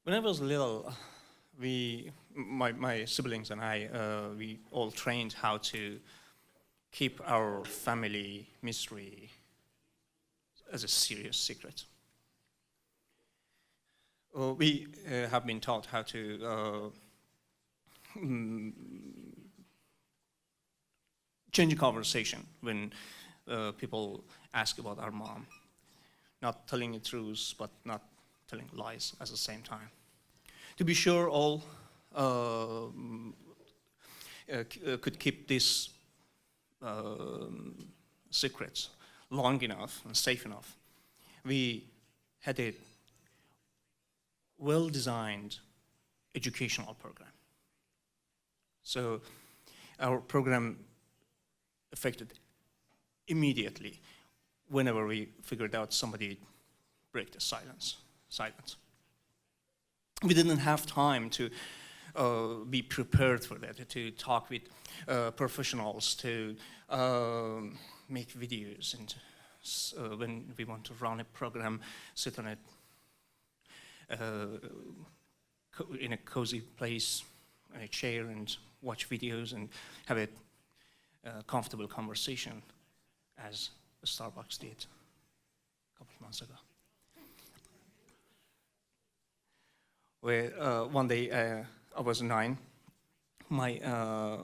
When I was little, my siblings and I, we all trained how to keep our family mystery as a serious secret. We have been taught how to change a conversation when people ask about our mom. Not telling the truth, but not telling lies at the same time. To be sure, all could keep this secret long enough and safe enough. We had a well-designed educational program. So our program affected immediately whenever we figured out somebody break the silence. We didn't have time to be prepared for that, to talk with professionals, to make videos, and when we want to run a program, sit on it in a cozy place, in a chair, and watch videos and have a comfortable conversation, as Starbucks did a couple of months ago. Where one day I was 9. I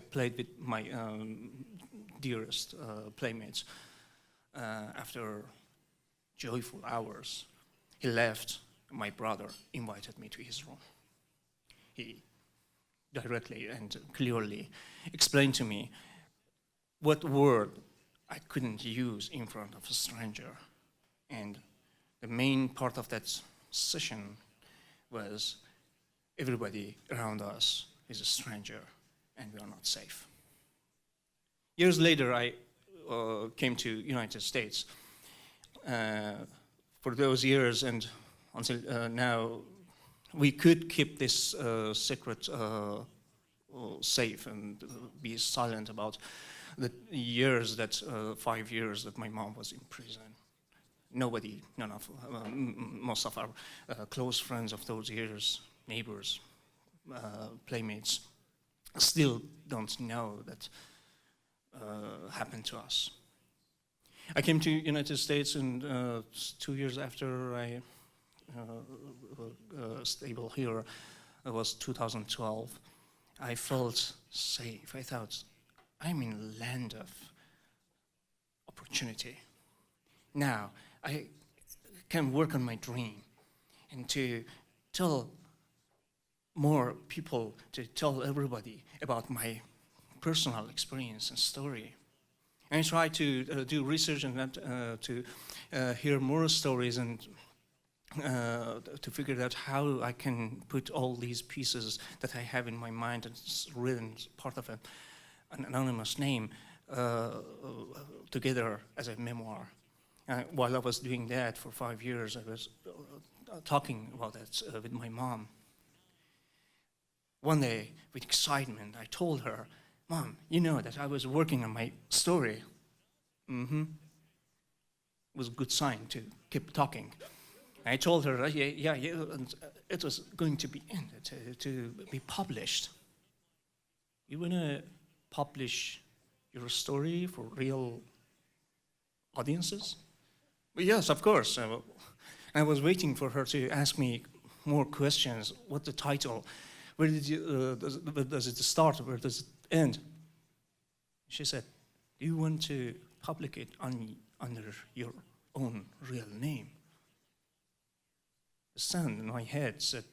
played with my dearest playmates. After joyful hours, he left. My brother invited me to his room. He directly and clearly explained to me what word I couldn't use in front of a stranger. And the main part of that session was everybody around us is a stranger and we are not safe. Years later, I came to United States. For those years and until now, we could keep this secret safe and be silent about the years that 5 years that my mom was in prison. Nobody, most of our close friends of those years, neighbors, playmates, still don't know that happened to us. I came to United States, and 2 years after I stable here, it was 2012. I felt safe. I thought, I'm in a land of opportunity. Now, I can work on my dream and to tell more people, to tell everybody about my personal experience and story. And I try to do research and to hear more stories and to figure out how I can put all these pieces that I have in my mind and it's written part of an anonymous name together as a memoir. While I was doing that for 5 years, I was talking about that with my mom. One day, with excitement, I told her, Mom, you know that I was working on my story. It was a good sign to keep talking. I told her, yeah, and it was going to be ended, to be published. You want to publish your story for real audiences? Well, yes, of course. I was waiting for her to ask me more questions. What the title? Where does it start? Where does it end? She said, do you want to publish it under your own real name? The sound in my head said,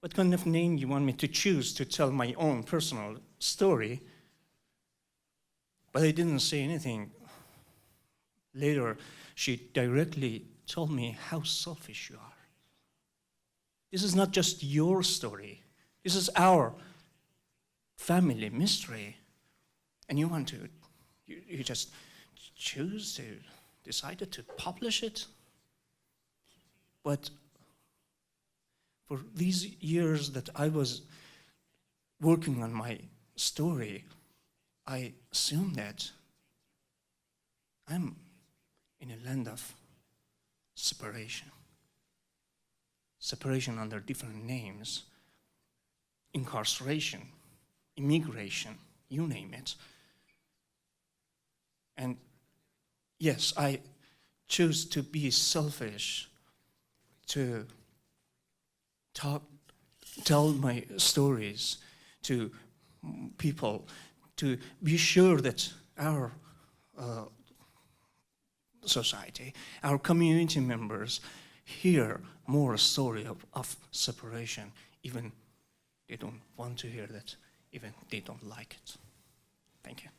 what kind of name you want me to choose to tell my own personal story? But I didn't say anything. Later, she directly told me how selfish you are. This is not just your story. This is our family mystery. And you want to, you just choose to, decided to publish it. But for these years that I was working on my story, I assumed that I'm in a land of separation. separation under different names, incarceration, immigration, you name it. And yes, I choose to be selfish, to tell my stories to people, to be sure that our society, our community members hear more story of separation, even they don't want to hear that, even they don't like it. Thank you.